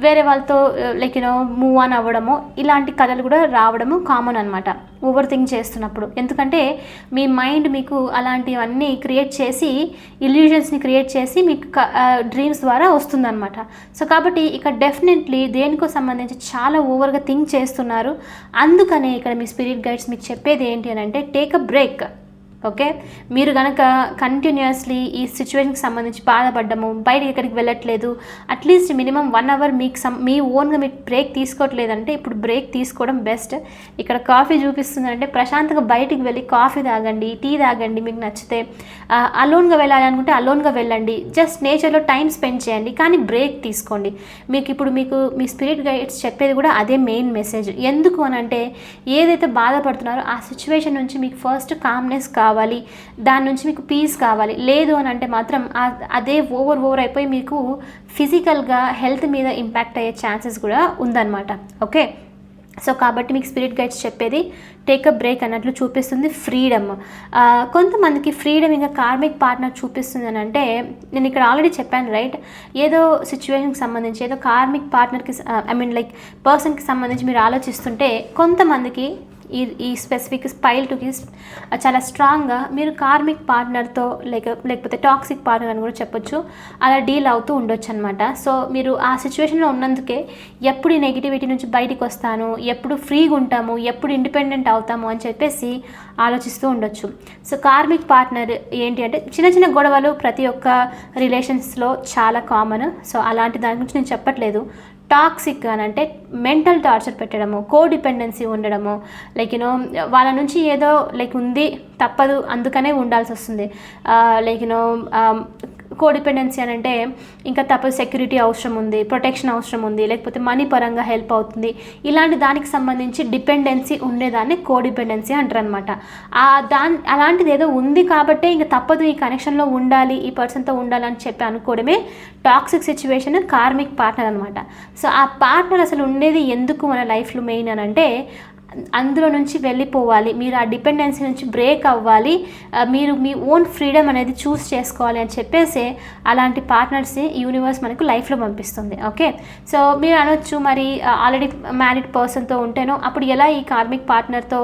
వేరే వాళ్ళతో లైక్ మూవ్ ఆన్ అవ్వడమో, ఇలాంటి కథలు కూడా రావడము కామన్ అనమాట ఓవర్ థింక్ చేస్తున్నప్పుడు. ఎందుకంటే మీ మైండ్ మీకు అలాంటివన్నీ క్రియేట్ చేసి, ఇల్యూజన్స్ని క్రియేట్ చేసి మీకు డ్రీమ్స్ ద్వారా వస్తుందన్నమాట. సో కాబట్టి ఇక్కడ డెఫినెట్లీ దేనికో సంబంధించి చాలా ఓవర్గా థింక్ చేస్తున్నారు. అందుకనే ఇక్కడ మీ స్పిరిట్ గైడ్స్ మీకు చెప్పేది ఏంటి అని అంటే టేక్ అ బ్రేక్. ఓకే, మీరు కనుక కంటిన్యూస్లీ ఈ సిచ్యువేషన్కి సంబంధించి బాధపడ్డము, బయటకి ఎక్కడికి వెళ్ళట్లేదు, అట్లీస్ట్ మినిమం 1 అవర్ మీ ఓన్గా మీకు బ్రేక్ తీసుకోవట్లేదంటే ఇప్పుడు బ్రేక్ తీసుకోవడం బెస్ట్. ఇక్కడ కాఫీ చూపిస్తుందంటే ప్రశాంతంగా బయటికి వెళ్ళి కాఫీ తాగండి, టీ తాగండి. మీకు నచ్చితే అలోన్గా వెళ్ళాలి అనుకుంటే అలోన్గా వెళ్ళండి, జస్ట్ నేచర్లో టైం స్పెండ్ చేయండి, కానీ బ్రేక్ తీసుకోండి. మీకు మీ స్పిరిట్ గైడ్స్ చెప్పేది కూడా అదే మెయిన్ మెసేజ్. ఎందుకు అని అంటే ఏదైతే బాధపడుతున్నారో ఆ సిచ్యువేషన్ నుంచి మీకు ఫస్ట్ కామ్నెస్ కావాలి, దాని నుంచి మీకు పీస్ కావాలి. లేదు అని అంటే మాత్రం అదే ఓవర్ అయిపోయి మీకు ఫిజికల్గా హెల్త్ మీద ఇంపాక్ట్ అయ్యే ఛాన్సెస్ కూడా ఉందన్నమాట. ఓకే, సో కాబట్టి మీకు స్పిరిట్ గైడ్స్ చెప్పేది టేక్ అ బ్రేక్ అన్నట్లు చూపిస్తుంది. ఫ్రీడమ్, కొంతమందికి ఫ్రీడమ్ ఇంకా కార్మిక్ పార్ట్నర్ చూపిస్తుంది అని అంటే నేను ఇక్కడ ఆల్రెడీ చెప్పాను రైట్. ఏదో సిచ్యువేషన్కి సంబంధించి ఏదో కార్మిక్ పార్ట్నర్కి లైక్ పర్సన్కి సంబంధించి మీరు ఆలోచిస్తుంటే కొంతమందికి ఈ స్పెసిఫిక్ పైల్ 2కి చాలా స్ట్రాంగ్గా మీరు కార్మిక్ పార్ట్నర్తో లేకపోతే టాక్సిక్ పార్ట్నర్ అని కూడా చెప్పొచ్చు, అలా డీల్ అవుతూ ఉండొచ్చు అనమాట. సో మీరు ఆ సిచ్యువేషన్లో ఉన్నందుకే ఎప్పుడు ఈ నెగిటివిటీ నుంచి బయటికి వస్తాను, ఎప్పుడు ఫ్రీగా ఉంటాము, ఎప్పుడు ఇండిపెండెంట్ అవుతాము అని చెప్పేసి ఆలోచిస్తూ ఉండొచ్చు. సో కార్మిక్ పార్ట్నర్ ఏంటి అంటే చిన్న గొడవలు ప్రతి ఒక్క రిలేషన్స్లో చాలా కామన్. సో అలాంటి దాని గురించి నేను చెప్పట్లేదు. టాక్సిక్ అని అంటే మెంటల్ టార్చర్ పెట్టడము, కోడిపెండెన్సీ ఉండడము, లైక్ వాళ్ళ నుంచి ఏదో లైక్ ఉంది తప్పదు అందుకనే ఉండాల్సి వస్తుంది. లైక్ కోడిపెండెన్సీ అని అంటే ఇంకా తప్పదు, సెక్యూరిటీ అవసరం ఉంది, ప్రొటెక్షన్ అవసరం ఉంది, లేకపోతే మనీ పరంగా హెల్ప్ అవుతుంది, ఇలాంటి దానికి సంబంధించి డిపెండెన్సీ ఉండేదాన్ని కోడిపెండెన్సీ అంటారు అనమాట. అలాంటిది ఏదో ఉంది కాబట్టే ఇంకా తప్పదు ఈ కనెక్షన్లో ఉండాలి, ఈ పర్సన్తో ఉండాలని చెప్పి అనుకోవడమే టాక్సిక్ సిచ్యువేషన్, కార్మిక్ పార్ట్నర్ అనమాట. సో ఆ పార్ట్నర్ అసలు ఉండేది ఎందుకు మన లైఫ్లో మెయిన్ అని అంటే అందులో నుంచి వెళ్ళిపోవాలి, మీరు ఆ డిపెండెన్సీ నుంచి బ్రేక్ అవ్వాలి, మీరు మీ ఓన్ ఫ్రీడమ్ అనేది చూస్ చేసుకోవాలి అని చెప్పేసి అలాంటి పార్ట్నర్స్ని యూనివర్స్ మనకు లైఫ్లో పంపిస్తుంది. ఓకే, సో మీరు అనొచ్చు మరి ఆల్రెడీ మ్యారీడ్ పర్సన్తో ఉంటేనో అప్పుడు ఎలా ఈ కార్మిక్ పార్ట్నర్తో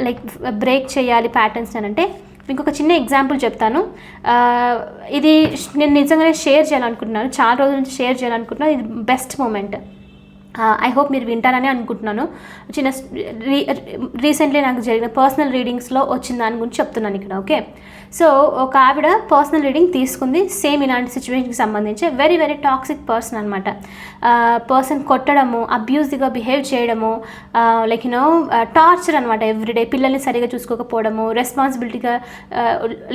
లైక్ బ్రేక్ చేయాలి ప్యాటర్న్స్ అని అంటే మీకు ఒక చిన్న ఎగ్జాంపుల్ చెప్తాను. ఇది నేను నిజంగానే షేర్ చేయాలనుకుంటున్నాను, చాలా రోజుల నుంచి షేర్ చేయాలనుకుంటున్నాను. ఇది బెస్ట్ మూమెంట్. ఐ హోప్ మీరు వింటారని అనుకుంటున్నాను. రీసెంట్లీ నాకు జరిగిన పర్సనల్ రీడింగ్స్లో వచ్చిన దాని గురించి చెప్తున్నాను ఇక్కడ. ఓకే, సో ఒక ఆవిడ పర్సనల్ రీడింగ్ తీసుకుంది, సేమ్ ఇలాంటి సిచ్యువేషన్కి సంబంధించి వెరీ టాక్సిక్ పర్సన్ అనమాట. పర్సన్ కొట్టడము, అబ్యూజివ్గా బిహేవ్ చేయడము, లైక్ టార్చర్ అనమాట. ఎవ్రీడే పిల్లల్ని సరిగా చూసుకోకపోవడము, రెస్పాన్సిబిలిటీగా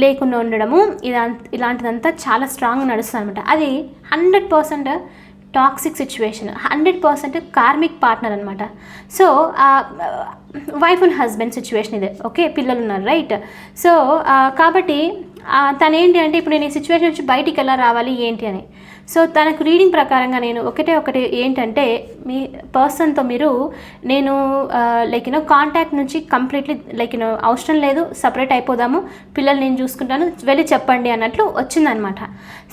లేకుండా ఉండడము, ఇలాంటిదంతా చాలా స్ట్రాంగ్ నడుస్తుంది అనమాట. అది 100% టాక్సిక్ సిచ్యువేషన్, 100% కార్మిక్ పార్ట్నర్ అనమాట. So wife and husband situation ఇదే. ఓకే, పిల్లలు ఉన్నారు రైట్. సో కాబట్టి తను ఏంటి అంటే ఇప్పుడు నేను ఈ సిచ్యువేషన్ నుంచి బయటికి ఎలా రావాలి ఏంటి అని. సో తనకు రీడింగ్ ప్రకారంగా నేను ఒకటి ఏంటంటే, మీ పర్సన్తో మీరు నేను లైక్ కాంటాక్ట్ నుంచి కంప్లీట్లీ లైక్ అవసరం లేదు, సపరేట్ అయిపోదాము, పిల్లలు నేను చూసుకుంటాను, వెళ్ళి చెప్పండి అన్నట్లు వచ్చిందనమాట.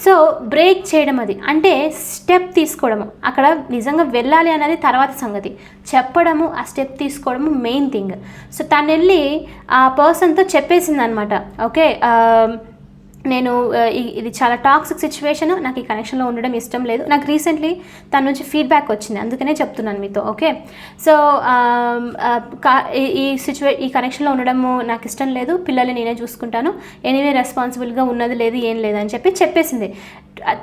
సో బ్రేక్ చేయడం, అది అంటే స్టెప్ తీసుకోవడము, అక్కడ నిజంగా వెళ్ళాలి అనేది తర్వాత సంగతి, చెప్పడము, ఆ స్టెప్ తీసుకోవడము మెయిన్ థింగ్. సో తను వెళ్ళి ఆ పర్సన్తో చెప్పేసింది అనమాట, ఓకే నేను ఇది చాలా టాక్సిక్ సిచ్యువేషన్, నాకు ఈ కనెక్షన్లో ఉండడం ఇష్టం లేదు, నాకు రీసెంట్లీ తన నుంచి ఫీడ్బ్యాక్ వచ్చింది, అందుకనే చెప్తున్నాను మీతో. ఓకే, సో ఈ కనెక్షన్లో ఉండడము నాకు ఇష్టం లేదు, పిల్లల్ని నేనే చూసుకుంటాను, ఎనీవే రెస్పాన్సిబుల్గా ఉన్నది లేదు, ఏం లేదు అని చెప్పేసింది.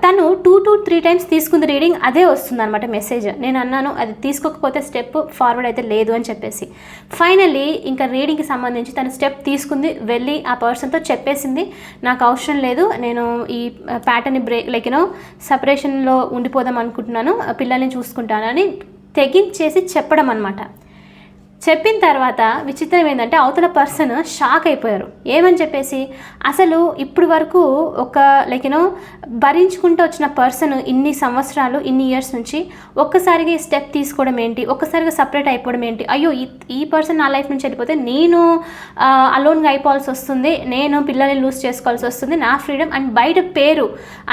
తను 2 to 3 times తీసుకుంది రీడింగ్, అదే వస్తుంది అనమాట మెసేజ్. నేను అన్నాను అది తీసుకోకపోతే స్టెప్ ఫార్వర్డ్ అయితే లేదు అని చెప్పేసి. ఫైనల్లీ ఇంకా రీడింగ్కి సంబంధించి తను స్టెప్ తీసుకుంది, వెళ్ళి ఆ పర్సన్తో చెప్పేసింది, నాకు అవసరం లేదు, నేను ఈ ప్యాటర్న్ని బ్రేక్ లైక్ సపరేషన్లో ఉండిపోదాం అనుకుంటున్నాను, పిల్లల్ని చూసుకుంటాను అని తెగించేసి చెప్పడం అనమాట. చెప్పిన తర్వాత విచిత్రం ఏంటంటే అవతల పర్సన్ షాక్ అయిపోయారు. ఏమని చెప్పేసి, అసలు ఇప్పుడు వరకు ఒక లైక్ భరించుకుంటూ వచ్చిన పర్సన్ ఇన్ని సంవత్సరాలు, ఇన్ని ఇయర్స్ నుంచి ఒక్కసారిగా ఈ స్టెప్ తీసుకోవడం ఏంటి, ఒక్కసారిగా సపరేట్ అయిపోవడం ఏంటి, అయ్యో ఈ పర్సన్ నా లైఫ్ నుంచి వెళ్ళిపోతే నేను అలోన్గా అయిపోవాల్సి వస్తుంది, నేను పిల్లల్ని లూజ్ చేసుకోవాల్సి వస్తుంది, నా ఫ్రీడమ్ అండ్ బయట పేరు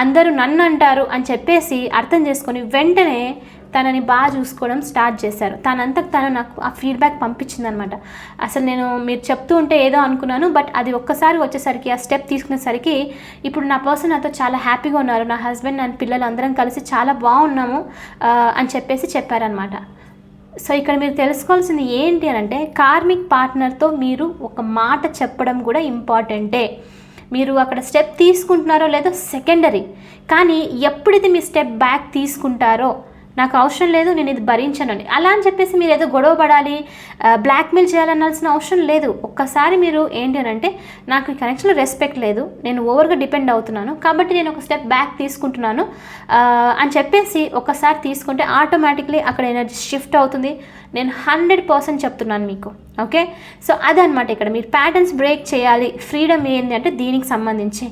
అందరూ నన్ను అంటారు అని చెప్పేసి అర్థం చేసుకొని వెంటనే తనని బాగా చూసుకోవడం స్టార్ట్ చేశారు. తనంతకు తను నాకు ఆ ఫీడ్బ్యాక్ పంపించిందనమాట. అసలు నేను మీరు చెప్తూ ఉంటే ఏదో అనుకున్నాను, బట్ అది ఒక్కసారి వచ్చేసరికి, ఆ స్టెప్ తీసుకునేసరికి ఇప్పుడు నా పర్సన్ నాతో చాలా హ్యాపీగా ఉన్నారు, నా హస్బెండ్, నా పిల్లలు అందరం కలిసి చాలా బాగున్నాము అని చెప్పారనమాట. సో ఇక్కడ మీరు తెలుసుకోవాల్సింది ఏంటి అని అంటే, కార్మిక్ పార్ట్నర్తో మీరు ఒక మాట చెప్పడం కూడా ఇంపార్టెంటే. మీరు అక్కడ స్టెప్ తీసుకుంటున్నారో లేదో సెకండరీ, కానీ ఎప్పుడైతే మీ స్టెప్ బ్యాక్ తీసుకుంటారో, నాకు అవసరం లేదు, నేను ఇది భరించనండి అలా అని చెప్పేసి మీరు ఏదో గొడవ పడాలి, బ్లాక్మెయిల్ చేయాలనాల్సిన అవసరం లేదు. ఒక్కసారి మీరు ఏంటి అని అంటే, నాకు ఈ కనెక్షన్లో రెస్పెక్ట్ లేదు, నేను ఓవర్గా డిపెండ్ అవుతున్నాను, కాబట్టి నేను ఒక స్టెప్ బ్యాక్ తీసుకుంటున్నాను అని చెప్పేసి ఒకసారి తీసుకుంటే ఆటోమేటిక్లీ అక్కడ ఎనర్జీ షిఫ్ట్ అవుతుంది. నేను 100% చెప్తున్నాను మీకు. ఓకే, సో అదనమాట ఇక్కడ మీరు ప్యాటర్న్స్ బ్రేక్ చేయాలి. ఫ్రీడమ్ ఏంటి అంటే దీనికి సంబంధించి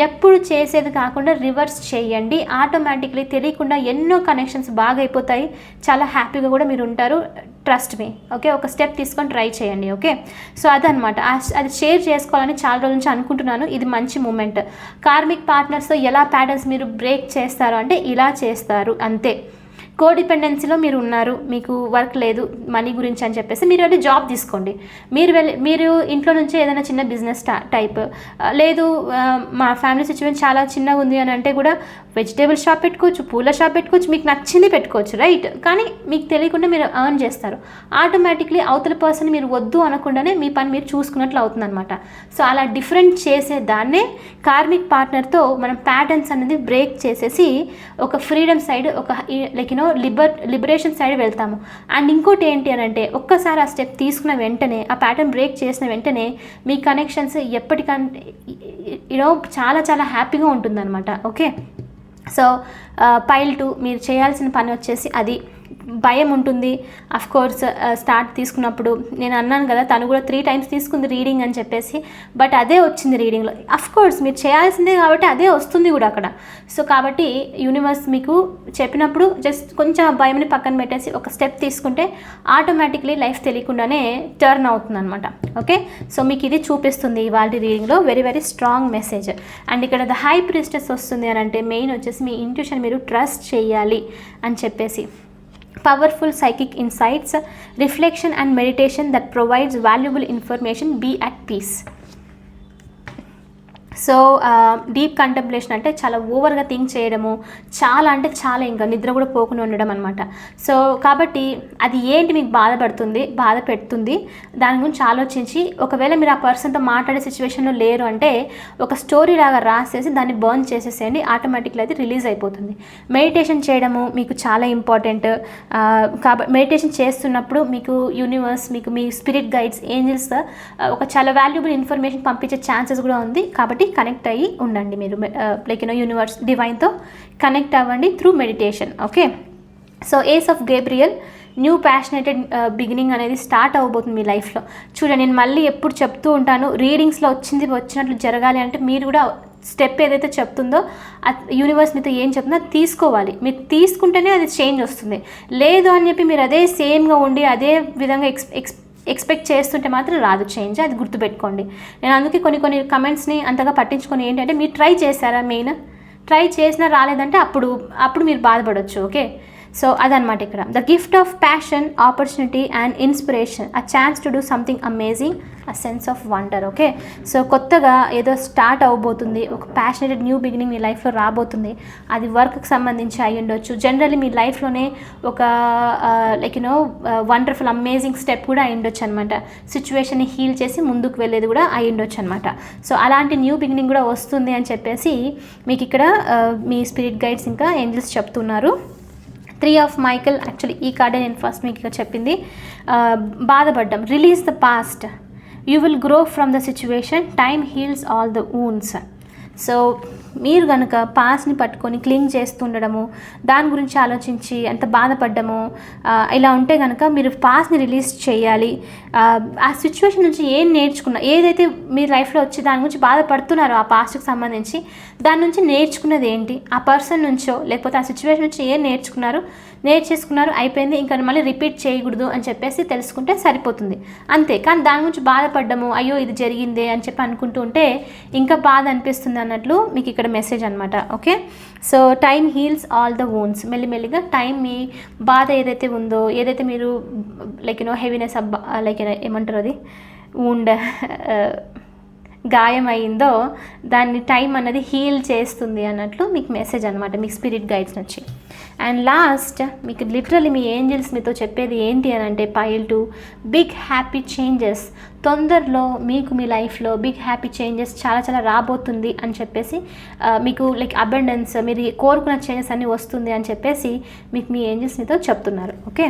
ఎప్పుడు చేసేది కాకుండా రివర్స్ చేయండి, ఆటోమేటిక్లీ తెలియకుండా ఎన్నో కనెక్షన్స్ బాగా అయిపోతాయి, చాలా హ్యాపీగా కూడా మీరు ఉంటారు. Trust me. ఓకే, ఒక స్టెప్ తీసుకొని ట్రై చేయండి. ఓకే, సో అదనమాట, అది షేర్ చేసుకోవాలని చాలా రోజుల నుంచి అనుకుంటున్నాను. ఇది మంచి మూమెంట్. కార్మిక్ పార్ట్నర్స్తో ఎలా ప్యాటర్న్స్ మీరు బ్రేక్ చేస్తారు అంటే ఇలా చేస్తారు అంతే. కోడిపెండెన్సీలో మీరు ఉన్నారు, మీకు వర్క్ లేదు మనీ గురించి అని చెప్పేసి మీరు వెళ్ళి జాబ్ తీసుకోండి. మీరు ఇంట్లో నుంచి ఏదైనా చిన్న బిజినెస్ టైప్, లేదు మా ఫ్యామిలీ సిచ్యువేషన్ చాలా చిన్నగా ఉంది అని అంటే కూడా వెజిటేబుల్ షాప్ పెట్టుకోవచ్చు, పూల షాప్ పెట్టుకోవచ్చు, మీకు నచ్చింది పెట్టుకోవచ్చు, రైట్. కానీ మీకు తెలియకుండా మీరు ఎర్న్ చేస్తారు. ఆటోమేటిక్లీ అవతల పర్సన్ మీరు వద్దు అనకుండానే మీ పని మీరు చూసుకున్నట్లు అవుతుందన్నమాట. సో అలా డిఫరెంట్ చేసే దాన్నే కార్మిక్ పార్ట్నర్తో మనం ప్యాటర్న్స్ అనేది బ్రేక్ చేసేసి ఒక ఫ్రీడమ్ సైడ్, ఒక లైక్ లిబరేషన్ సైడ్ వెళ్తాము. అండ్ ఇంకోటి ఏంటి అని అంటే, ఒక్కసారి ఆ స్టెప్ తీసుకున్న వెంటనే, ఆ ప్యాటర్న్ బ్రేక్ చేసిన వెంటనే మీ కనెక్షన్స్ ఎప్పటికంటే చాలా చాలా హ్యాపీగా ఉంటుందన్నమాట. ఓకే, సో పైల్ 2 మీరు చేయాల్సిన పని వచ్చేసి అది భయం ఉంటుంది. అఫ్ కోర్స్ స్టార్ట్ తీసుకున్నప్పుడు నేను అన్నాను కదా, తను కూడా 3 times తీసుకుంది రీడింగ్ అని చెప్పేసి, బట్ అదే వచ్చింది రీడింగ్లో. అఫ్ కోర్స్ మీరు చేయాల్సిందే కాబట్టి అదే వస్తుంది కూడా అక్కడ. సో కాబట్టి యూనివర్స్ మీకు చెప్పినప్పుడు జస్ట్ కొంచెం భయంని పక్కన పెట్టేసి ఒక స్టెప్ తీసుకుంటే ఆటోమేటిక్లీ లైఫ్ తెలియకుండానే టర్న్ అవుతుంది అనమాట. ఓకే, సో మీకు ఇది చూపిస్తుంది ఇవాళ రీడింగ్లో very very strong message. And ఇక్కడ ద హై ప్రీస్టెస్ వస్తుంది అని అంటే మెయిన్ వచ్చేసి మీ ఇంట్యూషన్ మీరు ట్రస్ట్ చేయాలి అని చెప్పేసి. Powerful psychic insights, reflection and meditation that provides valuable information. Be at peace. So deep contemplation అంటే చాలా ఓవర్గా థింక్ చేయడము, చాలా అంటే చాలా ఇంకా నిద్ర కూడా పోకుండా ఉండడం అనమాట. సో కాబట్టి అది ఏంటి మీకు బాధ పెడుతుంది దాని గురించి ఆలోచించి, ఒకవేళ మీరు ఆ పర్సన్తో మాట్లాడే సిచ్యువేషన్లో లేరు అంటే ఒక స్టోరీ లాగా రాసేసి దాన్ని బర్న్ చేసేసేయండి, ఆటోమేటిక్గా అది రిలీజ్ అయిపోతుంది. మెడిటేషన్ చేయడము మీకు చాలా ఇంపార్టెంట్. కాబట్టి మెడిటేషన్ చేస్తున్నప్పుడు మీకు యూనివర్స్, మీకు మీ స్పిరిట్ గైడ్స్, ఏంజల్స్ ఒక చాలా వాల్యుబుల్ ఇన్ఫర్మేషన్ పంపించే ఛాన్సెస్ కూడా ఉంది. కాబట్టి కనెక్ట్ అయ్యి ఉండండి మీరు, లైక్ యూనివర్స్ డివైన్తో కనెక్ట్ అవ్వండి through meditation. Okay, so ace of Gabriel, new passionated beginning అనేది స్టార్ట్ అవ్వబోతుంది మీ లైఫ్లో. చూడండి, నేను మళ్ళీ ఎప్పుడు చెప్తూ ఉంటాను, రీడింగ్స్లో వచ్చినట్లు జరగాలి అంటే మీరు కూడా స్టెప్ ఏదైతే చెప్తుందో యూనివర్స్ మీతో ఏం చెప్తుందో అది తీసుకోవాలి. మీరు తీసుకుంటేనే అది చేంజ్ వస్తుంది. లేదు అని చెప్పి మీరు అదే సేమ్గా ఉండి అదే విధంగా ఎక్స్పెక్ట్ చేస్తుంటే మాత్రం రాదు చేంజ్. అది గుర్తుపెట్టుకోండి. నేను అందుకే కొన్ని కమెంట్స్ని అంతగా పట్టించుకొని ఏంటంటే మీరు ట్రై చేశారా, మెయిన్ ట్రై చేసినా రాలేదంటే అప్పుడు మీరు బాధపడవచ్చు. ఓకే, సో అదనమాట ఇక్కడ. The gift of passion, opportunity and inspiration, a chance to do something amazing, a sense of wonder. Okay, so కొత్తగా ఏదో స్టార్ట్ అవబోతుంది, ఒక ప్యాషనేటెడ్ న్యూ బిగినింగ్ మీ లైఫ్లో రాబోతుంది. అది వర్క్కి సంబంధించి అయి ఉండొచ్చు. జనరల్లీ మీ లైఫ్లోనే ఒక లైక్ వండర్ఫుల్ అమేజింగ్ స్టెప్ కూడా అయి ఉండొచ్చు అనమాట. సిచ్యువేషన్ని హీల్ చేసి ముందుకు వెళ్ళేది కూడా అయి ఉండొచ్చు అనమాట. సో అలాంటి న్యూ బిగినింగ్ కూడా వస్తుంది అని చెప్పేసి మీకు ఇక్కడ మీ స్పిరిట్ గైడ్స్ ఇంకా ఏంజల్స్ చెప్తున్నారు. 3 ఆఫ్ మైకల్, యాక్చువల్లీ ఈ కార్డే నేను ఫస్ట్ మీకు ఇక్కడ చెప్పింది. బాధపడ్డం, release the past, you will grow from the situation, time heals all the wounds. So మీరు కనుక పాస్ట్ని పట్టుకొని క్లీన్ చేస్తుండడము, దాని గురించి ఆలోచించి ఎంత బాధపడ్డము ఇలా ఉంటే కనుక మీరు పాస్ట్ని రిలీజ్ చేయాలి. ఆ సిచ్యువేషన్ నుంచి ఏం నేర్చుకున్నా, ఏదైతే మీ లైఫ్లో వచ్చి దాని గురించి బాధపడుతున్నారో ఆ పాస్ట్కి సంబంధించి దాని నుంచి నేర్చుకున్నది ఏంటి, ఆ పర్సన్ నుంచో లేకపోతే ఆ సిచ్యువేషన్ నుంచి ఏం నేర్చేసుకున్నారు అయిపోయింది, ఇంకా మళ్ళీ రిపీట్ చేయకూడదు అని చెప్పేసి తెలుసుకుంటే సరిపోతుంది అంతే. కానీ దాని గురించి బాధపడ్డము, అయ్యో ఇది జరిగిందే అని చెప్పి అనుకుంటూ ఉంటే ఇంకా బాధ అనిపిస్తుంది అన్నట్లు మీకు ఇక్కడ మెసేజ్ అనమాట. Okay, so time heals all the wounds. మెల్లిమెల్లిగా టైం మీ బాధ ఏదైతే ఉందో, ఏదైతే మీరు లైక్ హెవీనెస్ లైక్ ఏమంటారు అది వూండ్ గాయం అయిందో దాన్ని టైం అన్నది హీల్ చేస్తుంది అన్నట్లు మీకు మెసేజ్ అనమాట మీ స్పిరిట్ గైడ్స్ నుంచి. అండ్ లాస్ట్ మీకు లిటరల్లీ మీ ఏంజల్స్ మీతో చెప్పేది ఏంటి అని అంటే పైల్ 2, బిగ్ హ్యాపీ చేంజెస్. తొందరలో మీకు మీ లైఫ్లో బిగ్ హ్యాపీ చేంజెస్ చాలా రాబోతుంది అని చెప్పేసి మీకు లైక్ అబండెన్స్, మీరు కోరుకున్న చేంజెస్ అన్నీ వస్తుంది అని చెప్పేసి మీకు మీ ఏంజల్స్ మీతో చెప్తున్నారు. ఓకే,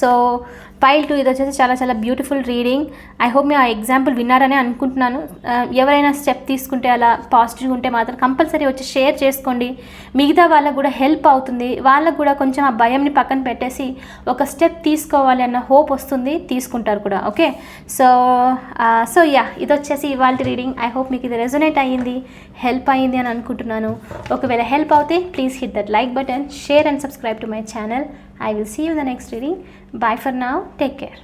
సో పైల్ 2 ఇది వచ్చేసి చాలా బ్యూటిఫుల్ రీడింగ్. ఐ హోప్ మీరు ఆ ఎగ్జాంపుల్ విన్నారని అనుకుంటున్నాను. ఎవరైనా స్టెప్ తీసుకుంటే అలా పాజిటివ్గా ఉంటే మాత్రం కంపల్సరీ వచ్చి షేర్ చేసుకోండి. మిగతా వాళ్ళకు కూడా హెల్ప్ అవుతుంది. వాళ్ళకు కూడా కొంచెం ఆ భయంని పక్కన పెట్టేసి ఒక స్టెప్ తీసుకోవాలి అన్న హోప్ వస్తుంది, తీసుకుంటారు కూడా. ఓకే, సో యా, ఇది వచ్చేసి ఇవాళ రీడింగ్. ఐ హోప్ మీకు ఇది రెజొనేట్ అయ్యింది, హెల్ప్ అయ్యింది అని అనుకుంటున్నాను. ఒకవేళ హెల్ప్ అవుతే please hit that like button, share and subscribe to my channel. I will see you in the next reading. Bye for now. Take care.